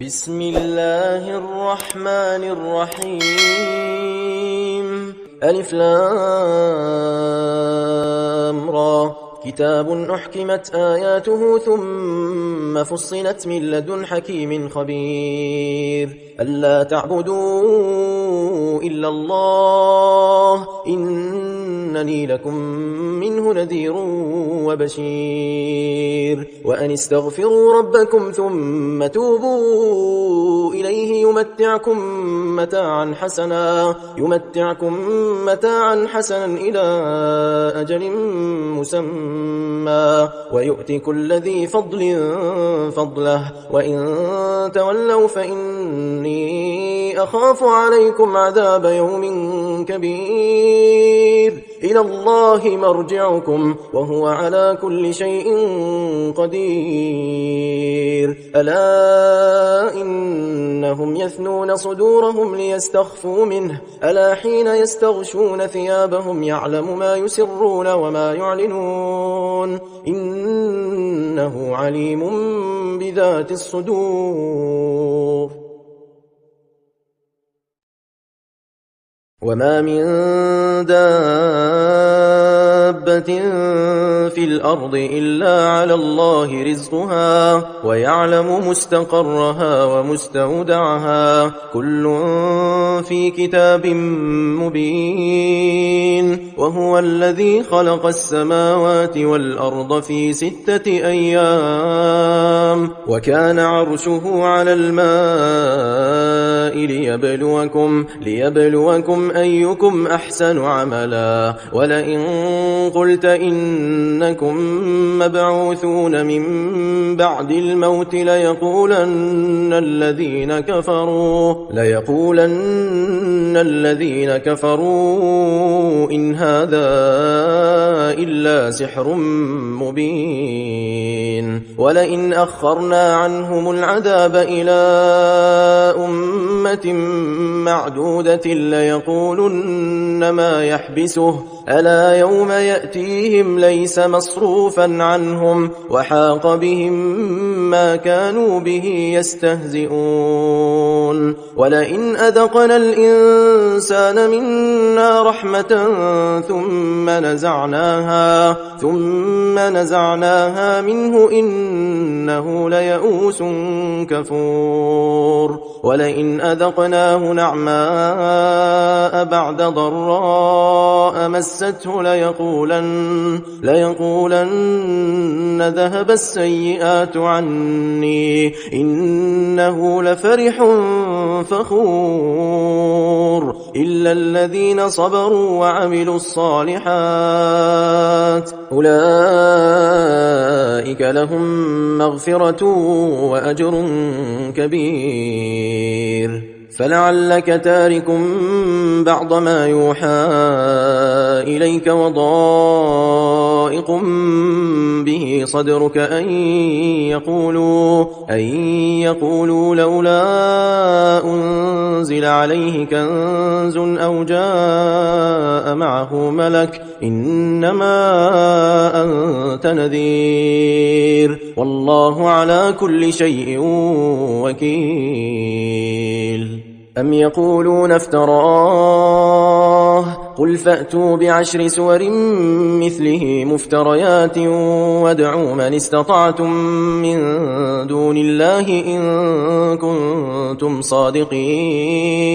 بسم الله الرحمن الرحيم ألف لام را كتاب أحكمت آياته ثم فصلت من لدن حكيم خبير ألا تعبدوا إلا الله إنني لكم منه نذير وبشير وأن استغفروا ربكم ثم توبوا إليه يمتعكم متاعا حسنا إلى أجل مسمى ويؤتي كل ذي فضل فضله وإن تولوا فإني أخاف عليكم عذاب يوم كبير إلى الله مرجعكم وهو على كل شيء قدير ألا إنهم يثنون صدورهم ليستخفوا منه ألا حين يستغشون ثيابهم يعلم ما يسرون وما يعلنون إنه عليم بذات الصدور وما من دابة في الأرض إلا على الله رزقها ويعلم مستقرها ومستودعها كل في كتاب مبين وهو الذي خلق السماوات والأرض في 6 أيام وكان عرشه على الماء ليبلوكم أيكم أحسن عملا ولئن قلت إنكم مبعوثون من بعد الموت ليقولن الذين كفروا إن هذا إلا سحر مبين ولئن أخرنا عنهم العذاب إلى أمة معدودة ليقولن ما يحبسه ألا يوم يأتيهم ليس مصروفا عنهم وحاق بهم ما كانوا به يستهزئون ولئن أذقنا الإنسان منا رحمة ثم نزعناها منه إنه ليئوس كفور ولئن أذقناه نعماء بعد ضراء مسته ليقولن ذهب السيئات عني إنه لفرح فخور إلا الذين صبروا وعملوا الصالحات أولئك لهم مغفرة وأجر كبير فلعلك تارك بعض ما يوحى إليك وضائق به صدرك أن يقولوا لولا أنزل عليه كنز أو جاء معه ملك إنما أنت نذير والله على كل شيء وكيل أم يقولون افتراه قل فأتوا ب10 سور مثله مفتريات وادعوا من استطعتم من دون الله إن كنتم صادقين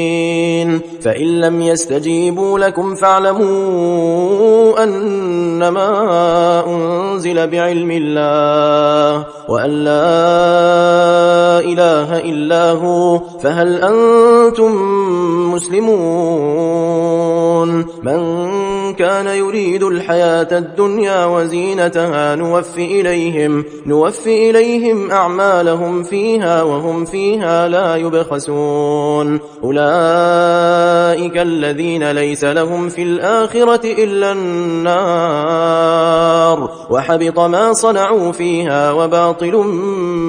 فإن لم يستجيبوا لكم فاعلموا أنما أنزل بعلم الله وأن لا إله إلا هو فهل أنتم مسلمون من كان يريد الحياة الدنيا وزينتها نوفي إليهم أعمالهم فيها وهم فيها لا يبخسون أولئك الذين ليس لهم في الآخرة إلا النار وحبط ما صنعوا فيها وباطل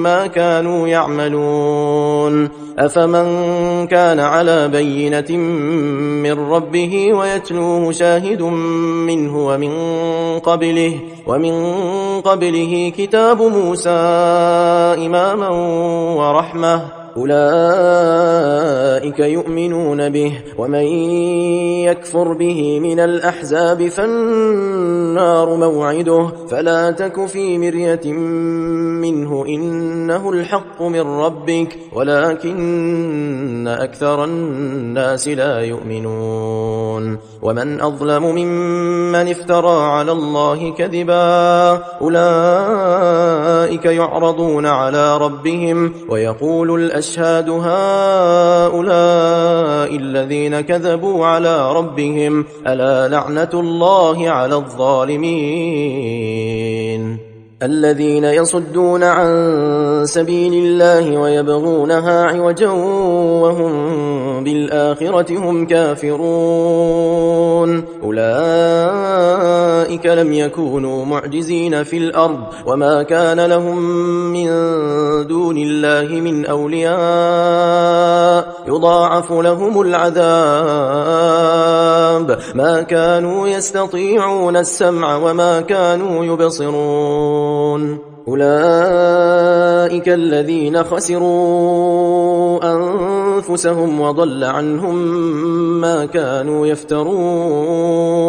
ما كانوا يعملون أفمن كان على بينة من ربه ويتلوه شاهد منه ومن قبله كتاب موسى إماما أولئك يؤمنون به، ومن يكفر به من الأحزاب فالنار موعده، فلا تك في مرية منه إنه الحق من ربك ولكن أكثر الناس لا يؤمنون. ومن أظلم ممن افترى على الله كذبا أولئك يعرضون على ربهم ويقول الأشهاد هؤلاء الذين كذبوا على ربهم ألا لعنة الله على الظالمين الذين يصدون عن سبيل الله ويبغونها عوجا وهم بالآخرة هم كافرون أولئك لم يكونوا معجزين في الأرض وما كان لهم من دون الله من أولياء يضاعف لهم العذاب ما كانوا يستطيعون السمع وما كانوا يبصرون أولئك الذين خسروا أنفسهم وضل عنهم ما كانوا يفترون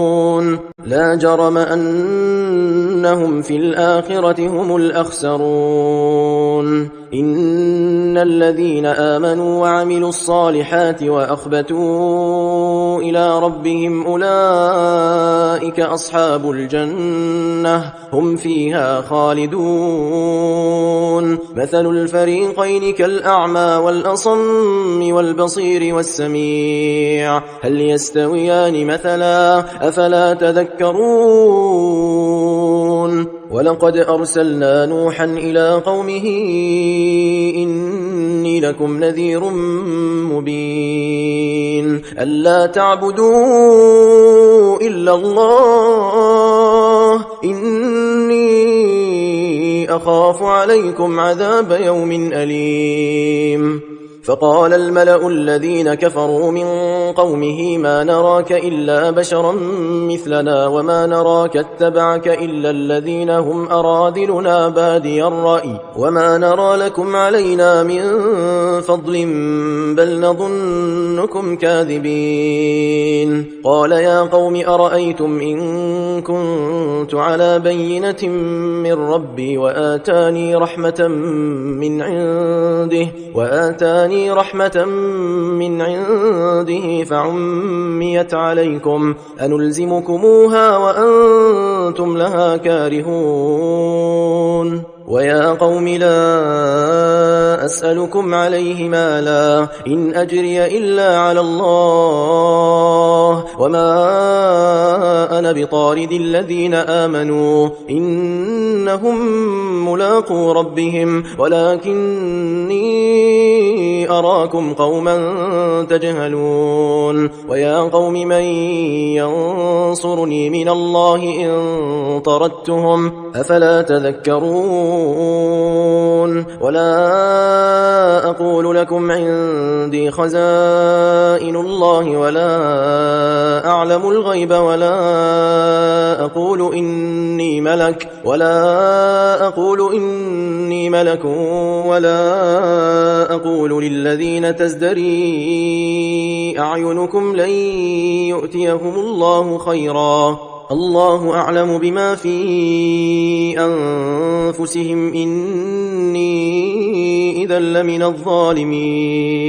لا جرم أنهم في الآخرة هم الأخسرون إن الذين آمنوا وعملوا الصالحات وأخبتوا إلى ربهم أولئك أصحاب الجنة هم فيها خالدون مثل الفريقين كالأعمى والأصم والبصير والسميع هل يستويان مثلا أفلا تذكرون ولقد أرسلنا نوحا إلى قومه إني لكم نذير مبين ألا تعبدوا إلا الله إني أخاف عليكم عذاب يوم أليم فقال الملأ الذين كفروا من قومه ما نراك إلا بشرا مثلنا وما نراك اتبعك إلا الذين هم أراذلنا بادي الرأي وما نرى لكم علينا من فضل بل نظنكم كاذبين قال يا قوم أرأيتم إن كنت على بينة من ربي وآتاني رحمة من عنده فعميت عليكم أنلزمكموها وأنتم لها كارهون ويا قوم لا أسألكم عليه مالا إن أجري إلا على الله وما أنا بطارد الذين آمنوا إنهم ملاقو ربهم ولكني أراكم قوما تجهلون ويا قوم من ينصرني من الله إن طردتهم أفلا تذكرون ولا أقول لكم عندي خزائن الله ولا أعلم الغيب ولا أقول إني ملك ولا أقول للذين تزدري أعينكم لن يؤتيهم الله خيرا الله أعلم بما في أنفسهم إني إذا لمن الظالمين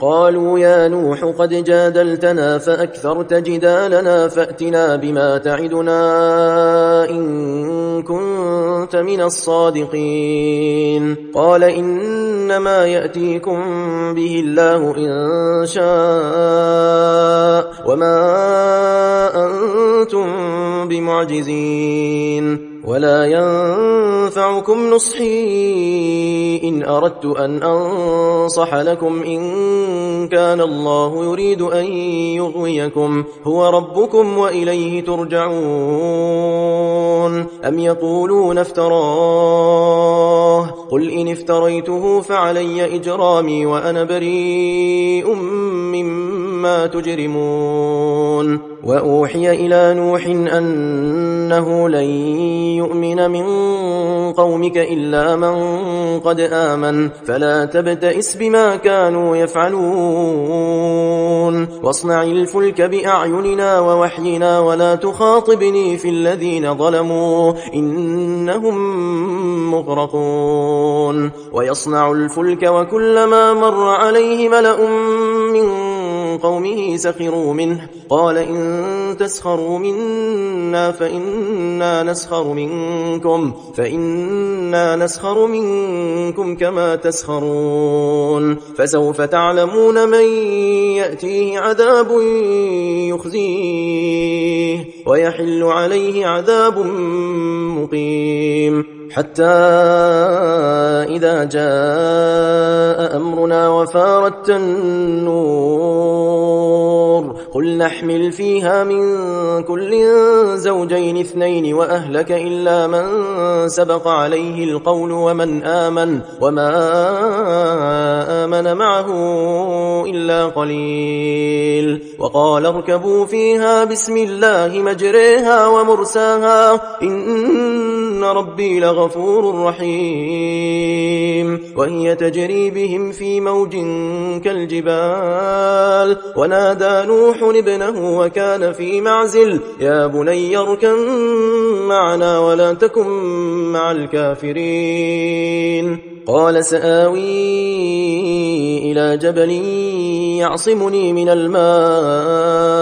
قالوا يا نوح قد جادلتنا فأكثرت جدالنا فأتنا بما تعدنا إن كنت من الصادقين قال إنما يأتيكم به الله إن شاء وما أنتم بمعجزين ولا ينفعكم نصحي إن أردت أن أنصح لكم إن كان الله يريد أن يغويكم هو ربكم وإليه ترجعون أم يقولون افتراه قل إن افتريته فعلي إجرامي وأنا بريء مما ما تجرمون وأوحي إلى نوح أنه لن يؤمن من قومك إلا من قد آمن فلا تبتئس بما كانوا يفعلون واصنع الفلك بأعيننا ووحينا ولا تخاطبني في الذين ظلموا إنهم مغرقون ويصنع الفلك وكلما مر عليه ملأ من قومه سخروا منه قال إن تسخروا منا فإنا نسخر منكم كما تسخرون فسوف تعلمون من يأتيه عذاب يخزيه ويحل عليه عذاب مقيم حتى إذا جاء أمرنا وفارت النور قل نحمل فيها من كل زوجين 2 وأهلك إلا من سبق عليه القول ومن آمن وما آمن معه إلا قليل وقال اركبوا فيها بسم الله مجريها ومرساها إن ربي لغفور رحيم وهي تجري بهم في موج كالجبال ونادى نوح ابنه وكان في معزل يا بني اركب معنا ولا تكن مع الكافرين قال سآوي إلى جبل يعصمني من الماء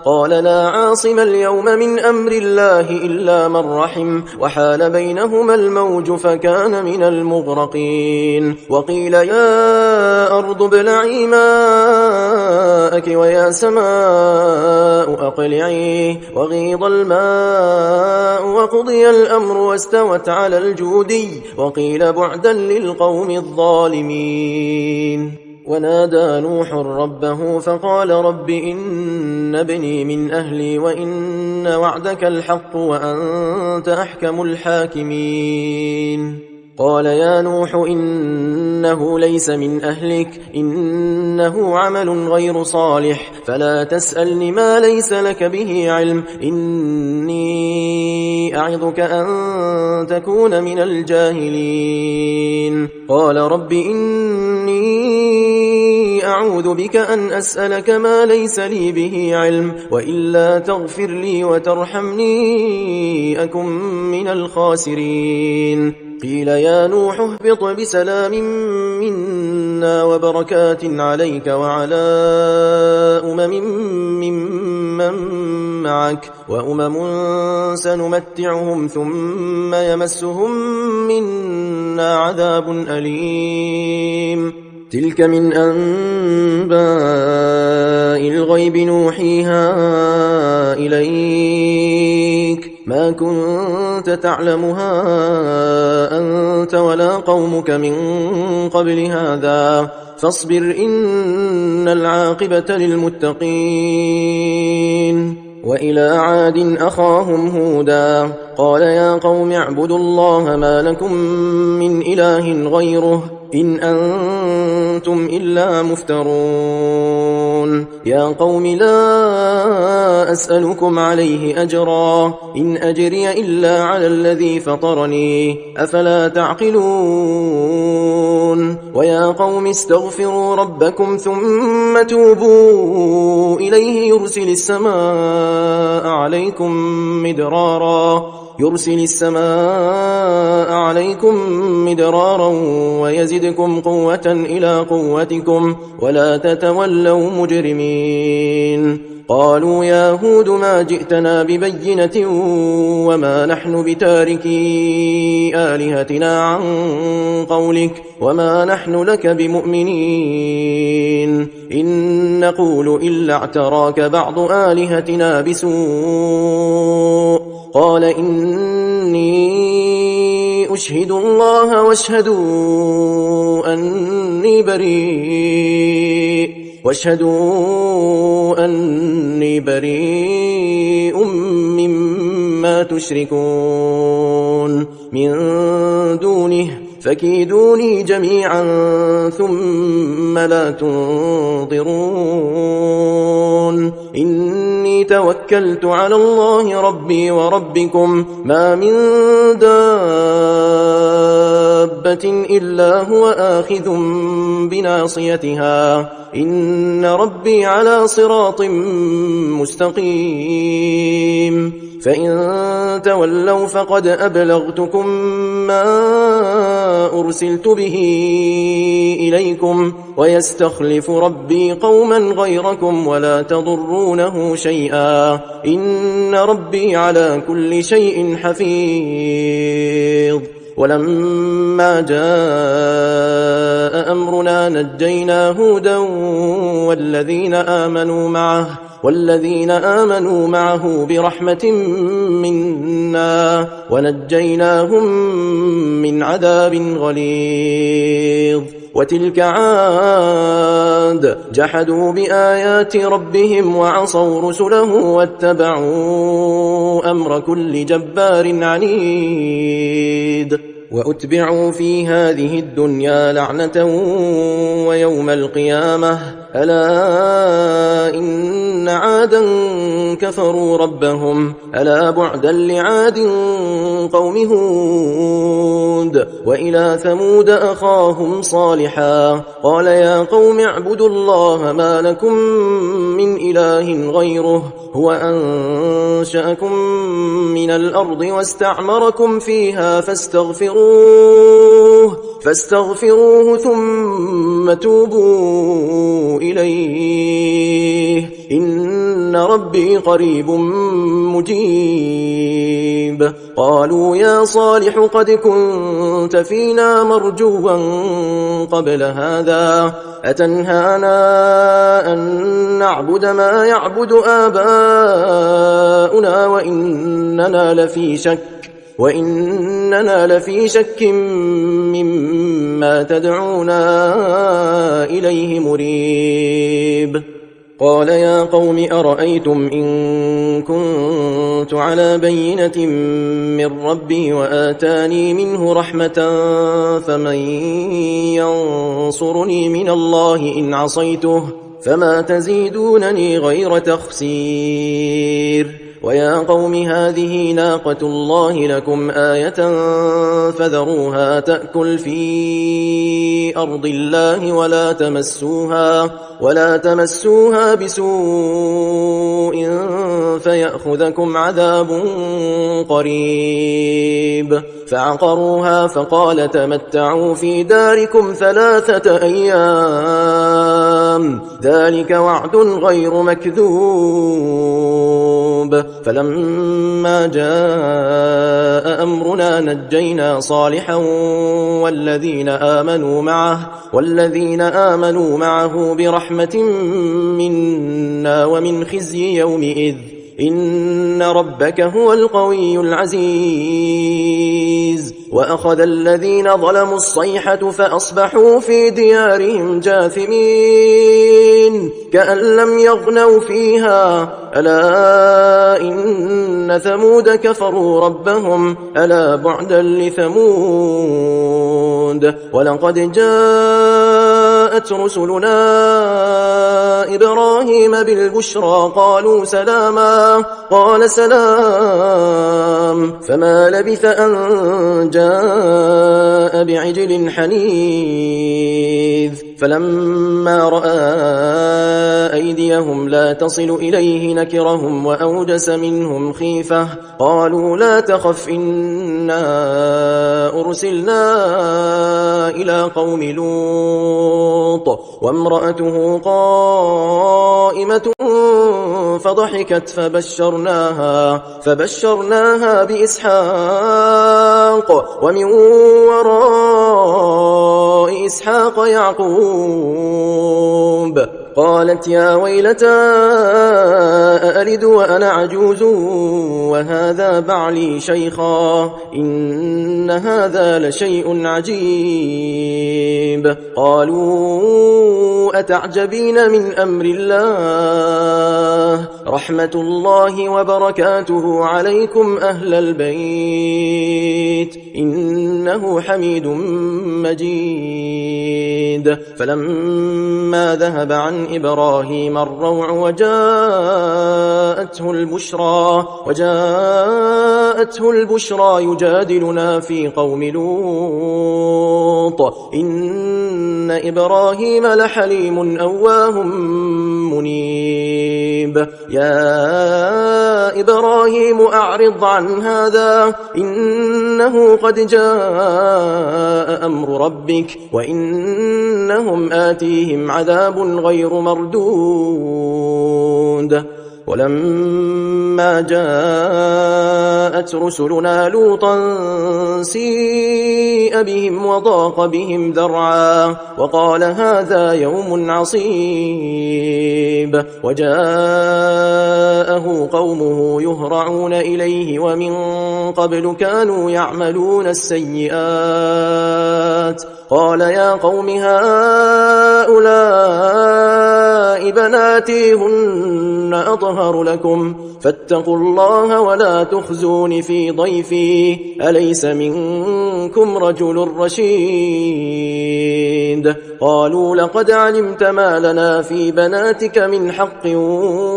قال لا عاصم اليوم من أمر الله إلا من رحم وحال بينهما الموج فكان من المغرقين وقيل يا أرض ابلعي ماءك ويا سماء أقلعي وغيض الماء وقضي الأمر واستوت على الجودي وقيل بعدا للقوم الظالمين ونادى نوح ربه فقال رب إن ابني من أهلي وإن وعدك الحق وأنت أحكم الحاكمين قال يا نوح إنه ليس من أهلك إنه عمل غير صالح فلا تسألني ما ليس لك به علم إني أعظك أن تكون من الجاهلين قال رب إني أعوذ بك أن أسألك ما ليس لي به علم وإلا تغفر لي وترحمني أكن من الخاسرين قيل يا نوح اهبط بسلام منا وبركات عليك وعلى ممن معك وأمم سنمتعهم ثم يمسهم منا عذاب أليم تلك من أنباء الغيب نوحيها إليك ما كنت تعلمها أنت ولا قومك من قبل هذا فاصبر إن العاقبة للمتقين وإلى عاد أخاهم هودا قال يا قوم اعبدوا الله ما لكم من إله غيره إن أنتم إلا مفترون يا قوم لا أسألكم عليه أجرا إن أجري إلا على الذي فطرني أفلا تعقلون ويا قوم استغفروا ربكم ثم توبوا إليه يرسل السماء عليكم مدرارا ويزدكم قوة إلى قوتكم ولا تتولوا مجرمين قالوا يا هود ما جئتنا ببينة وما نحن بتاركي آلهتنا عن قولك وما نحن لك بمؤمنين إن نقول إلا اعتراك بعض آلهتنا بسوء قال إني أشهد الله واشهدوا أني بريء مما تشركون من دونه فكيدوني جميعا ثم ثم لا تنظرون إني توكلت على الله ربي وربكم ما من دابة إلا هو آخذ بناصيتها إن ربي على صراط مستقيم فإن تولوا فقد أبلغتكم ما أرسلت به إليكم ويستخلف ربي قوما غيركم ولا تضرونه شيئا إن ربي على كل شيء حفيظ ولما جاء أمرنا نجينا هودا والذين آمنوا معه برحمة منا ونجيناهم من عذاب غليظ وتلك عاد جحدوا بآيات ربهم وعصوا رسله واتبعوا أمر كل جبار عنيد وأتبعوا في هذه الدنيا لعنة ويوم القيامة ألا إن عادا كفروا ربهم ألا بعدا لعاد قوم هود وإلى ثمود أخاهم صالحا قال يا قوم اعبدوا الله ما لكم من إله غيره هو أنشأكم من الأرض واستعمركم فيها فاستغفروه ثم توبوا إليه إن ربي قريب مجيب قالوا يا صالح قد كنت فينا مرجوا قبل هذا أتنهانا أن نعبد ما يعبد آباؤنا وإننا لفي شك مما تدعونا إليه مريب قال يا قوم أرأيتم إن كنت على بينة من ربي وآتاني منه رحمة فمن ينصرني من الله إن عصيته فما تزيدونني غير تخسير ويا قوم هذه ناقة الله لكم آية فذروها تأكل في أرض الله ولا تمسوها بسوء فيأخذكم عذاب قريب فعقروها فقال تمتعوا في داركم 3 أيام ذلك وعد غير مكذوب فلما جاء أمرنا نجينا صالحا والذين آمنوا معه برحمة منا ومن خزي يومئذ إن ربك هو القوي العزيز وأخذ الذين ظلموا الصيحة فأصبحوا في ديارهم جاثمين كأن لم يغنوا فيها ألا إن ثمود كفروا ربهم ألا بعدا لثمود ولقد جاءت رسلنا إبراهيم بالبشرى قالوا سلاما قال سلام فما لبث أن جاء بعجل حنيذ فلما رأى أيديهم لا تصل إليه نكرهم وأوجس منهم خيفة قالوا لا تخف إنا أرسلنا إلى قوم لوط وامرأته قائمة فضحكت فبشرناها بإسحاق ومن وراء إسحاق يعقوب قالت يا ويلتى أألد وأنا عجوز وهذا بعلي شيخا إن هذا لشيء عجيب قالوا أتعجبين من أمر الله رحمة الله وبركاته عليكم أهل البيت إنه حميد مجيد فلما ذهب عن إبراهيم الروع وجاءته البشرى يجادلنا في قوم لوط إن إبراهيم لحليم أواه منيب يا إبراهيم أعرض عن هذا إنه قد جاء أمر ربك وإنهم آتيهم عذاب غير مردود ولما جاءت رسلنا لوطا سيء بهم وضاق بهم ذرعا وقال هذا يوم عصيب وجاءه قومه يهرعون إليه ومن قبل كانوا يعملون السيئات قال يا قوم هؤلاء بناتي هن أطهر لكم فاتقوا الله ولا تخزون في ضيفي أليس منكم رجل رشيد قالوا لقد علمت ما لنا في بناتك من حق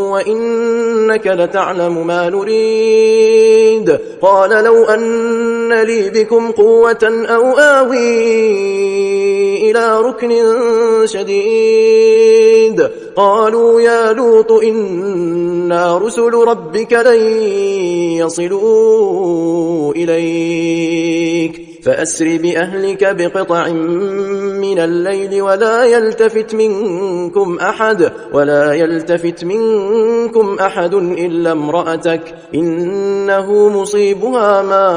وإنك لتعلم ما نريد قال لو أن لي بكم قوة أو آوي إلى ركن شديد قالوا يا لوط إنا رسل ربك لن يصلوا إليك فأسر بأهلك بقطع من الليل ولا يلتفت منكم أحد إلا امرأتك إنه مصيبها ما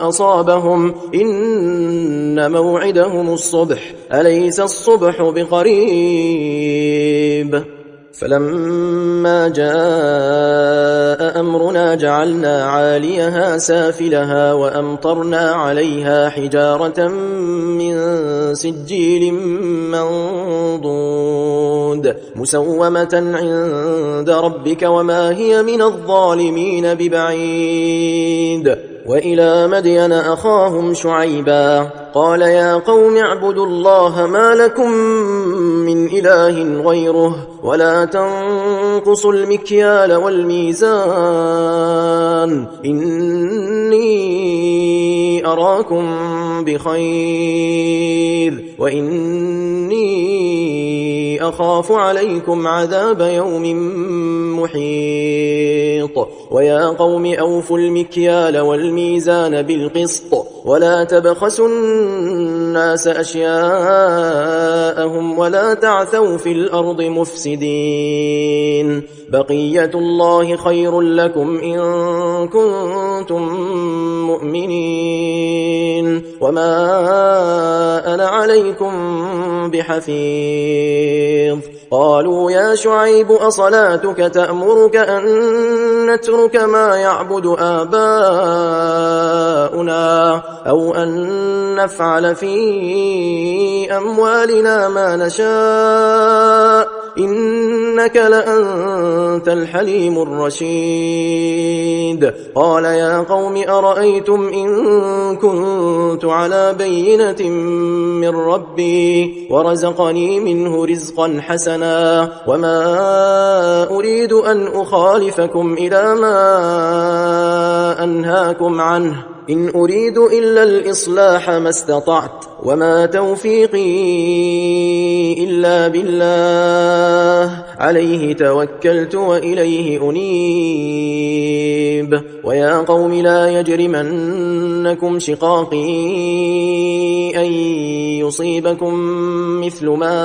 أصابهم إن موعدهم الصبح أليس الصبح بقريب فلما جاء أمرنا جعلنا عاليها سافلها وأمطرنا عليها حجارة من سجيل منضود مسومة عند ربك وما هي من الظالمين ببعيد وإلى مدين أخاهم شعيبا قال يا قوم اعبدوا الله ما لكم من إله غيره ولا تنقصوا المكيال والميزان إني أراكم بخير وإني أخاف عليكم عذاب يوم محيط ويا قوم أوفوا المكيال والميزان بالقسط ولا تبخسوا الناس أشياءهم ولا تعثوا في الأرض مفسدين بقية الله خير لكم إن كنتم مؤمنين وما أنا عليكم بحفيظ قالوا يا شعيب أصلاتك تأمرك أن نترك ما يعبد آباؤنا أو أن نفعل في أموالنا ما نشاء إنك لأنت الحليم الرشيد قال يا قوم أرأيتم إن كنت على بينة من ربي ورزقني منه رزقا حسنا وما أريد أن أخالفكم إلى ما أنهاكم عنه إن أريد إلا الإصلاح ما استطعت وما توفيقي إلا بالله عليه توكلت وإليه أنيب ويا قوم لا يجرمنكم شقاقي أن يصيبكم مثل ما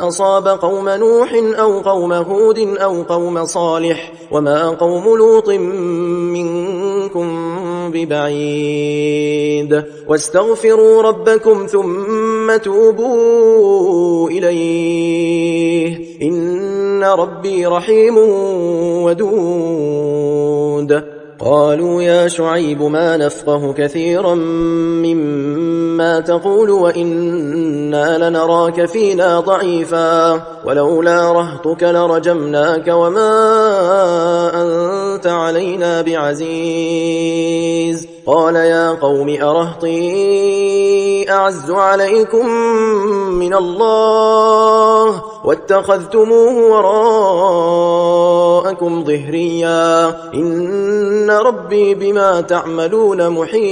أصاب قوم نوح أو قوم هود أو قوم صالح وما قوم لوط منكم ببعيد واستغفروا ربكم ثم توبوا إليه إن ربي رحيم ودود قالوا يا شعيب ما نفقه كثيرا مما تقول وإنا لنراك فينا ضعيفا ولولا رهطك لرجمناك وما أنت علينا بعزيز قال يا قوم أرهطي أعز عليكم من الله واتخذتموه وراءكم ظهريا إن ربي بما تعملون محيط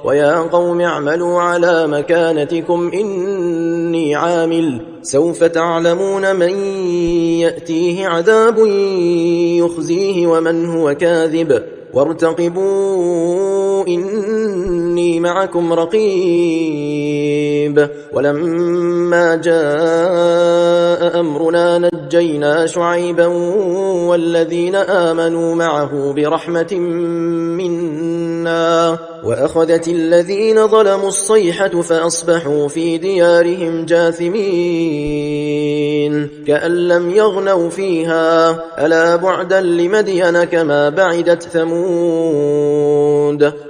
ويا قوم اعملوا على مكانتكم إني عامل سوف تعلمون من يأتيه عذاب يخزيه ومن هو كاذب وارتقبوا إني معكم رقيب ولما جاء أمرنا نجينا شعيبا والذين آمنوا معه برحمة منا وأخذت الذين ظلموا الصيحة فأصبحوا في ديارهم جاثمين كأن لم يغنوا فيها ألا بعدا لمدين كما بعدت ثمود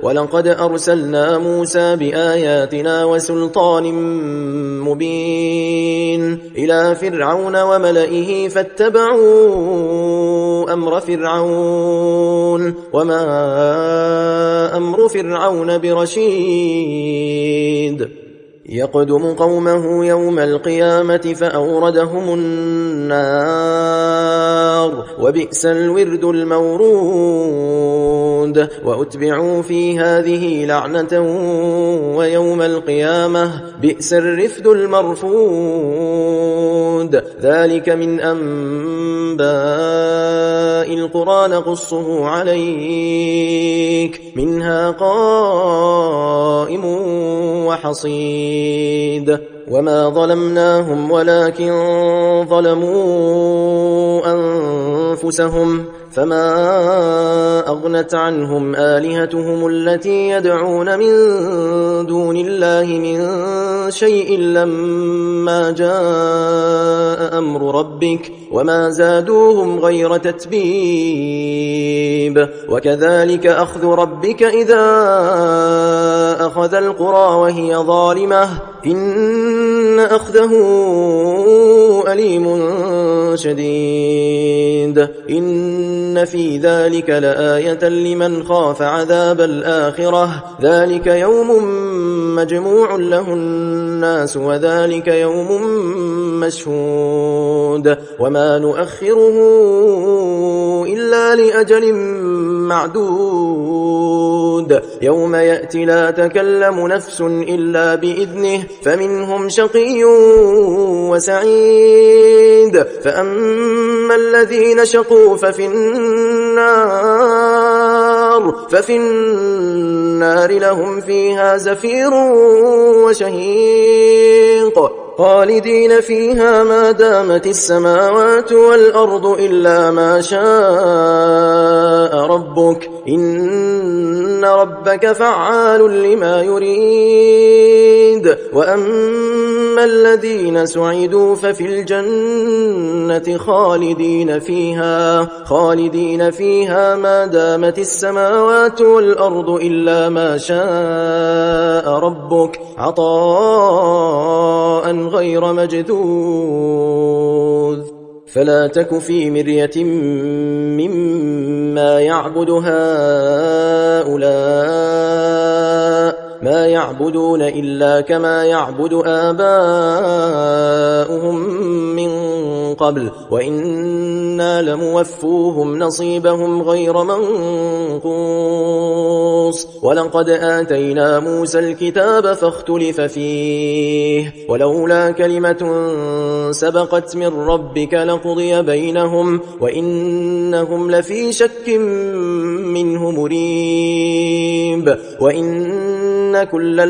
ولقد أرسلنا موسى بآياتنا وسلطان مبين إلى فرعون وملئه فاتبعوا أمر فرعون وما أمر فرعون برشيد يقدم قومه يوم القيامة فأوردهم النار وبئس الورد المورود وأتبعوا في هذه لعنة ويوم القيامة بئس الرفد المرفود ذلك من أنباء القرى نقصه عليك منها قائم وحصيد وما ظلمناهم ولكن ظلموا أنفسهم فما أغنت عنهم آلهتهم التي يدعون من دون الله من شيء لما جاء أمر ربك وما زادوهم غير تتبيب وكذلك أخذ ربك إذا أخذ القرى وهي ظالمة إن أخذه أليم شديد إن في ذلك لآية لمن خاف عذاب الآخرة ذلك يوم مجموع له الناس وذلك يوم مشهود وما نؤخره إلا لأجل معدود يوم يأتي لا تكلم نفس إلا بإذنه فمنهم شقي وسعيد فأما الذين شقوا ففي النار لهم فيها زفير وشهيق خالدين فيها ما دامت السماوات والأرض إلا ما شاء ربك إن ربك فعال لما يريد وأما الذين سعدوا ففي الجنة خالدين فيها ما دامت السماوات والأرض إلا ما شاء ربك عطاء غير مجذوذ فلا تك في مرية مما يعبد هؤلاء ما يعبدون إلا كما يعبد آباؤهم من قبل وإنا لموفوهم نصيبهم غير منقوص ولقد آتينا موسى الكتاب فاختلف فيه ولولا كلمة سبقت من ربك لقضي بينهم وإنهم لفي شك منه مريب وإن كلا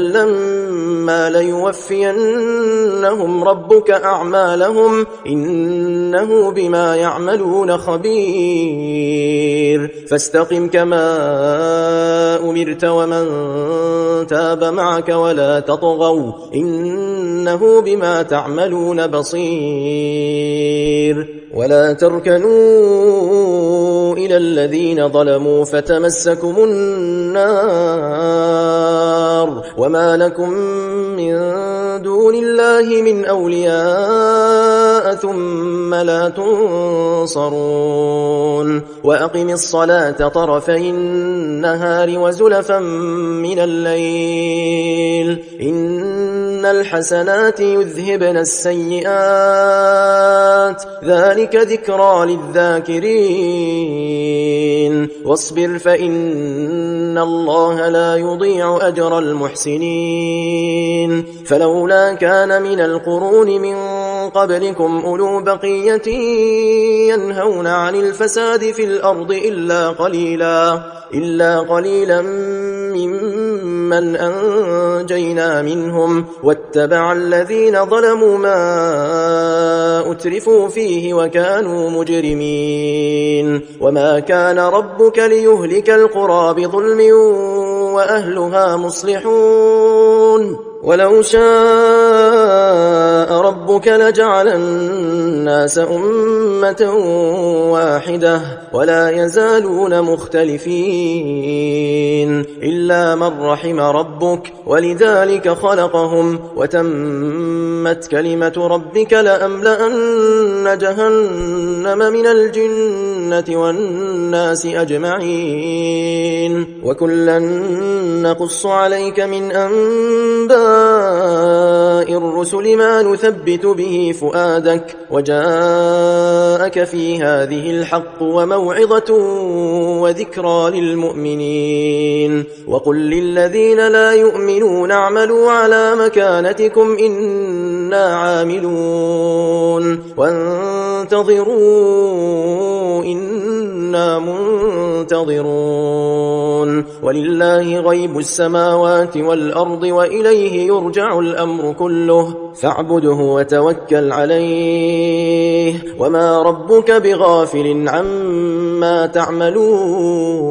ثم ليوفينهم ربك أعمالهم إنه بما يعملون خبير فاستقم كما أمرت ومن تاب معك ولا تطغوا إنه بما تعملون بصير ولا تركنوا إلى الذين ظلموا فتمسكم النار وما لكم من دون الله من أولياء ثم لا تنصرون وأقم الصلاة طرفي النهار وزلفا من الليل إن الحسنات يذهبن السيئات ذلك ذكرى للذاكرين واصبر فإن الله لا يضيع أجر المحسنين فلولا كان من القرون من قبلكم أولو بقية ينهون عن الفساد في الأرض إلا قليلا ممن أنجينا منهم واتبع الذين ظلموا ما أترفوا فيه وكانوا مجرمين وما كان ربك ليهلك القرى بظلم وأهلها مصلحون ولو شاء ربك لجعل الناس أمة واحدة ولا يزالون مختلفين إلا من رحم ربك ولذلك خلقهم وتمت كلمة ربك لأملأن جهنم من الجنة والناس أجمعين وكلا نقص عليك من أنباء الرسل ما نثبت به فؤادك وجاءك في هذه الحق وموعظة وذكرى للمؤمنين وقل للذين لا يؤمنون اعملوا على مكانتكم إنا عاملون وانتظروا إنا منتظرون ولله غيب السماوات والأرض وإليه يرجع الأمر كله فاعبده وتوكل عليه وما ربك بغافل عما تعملون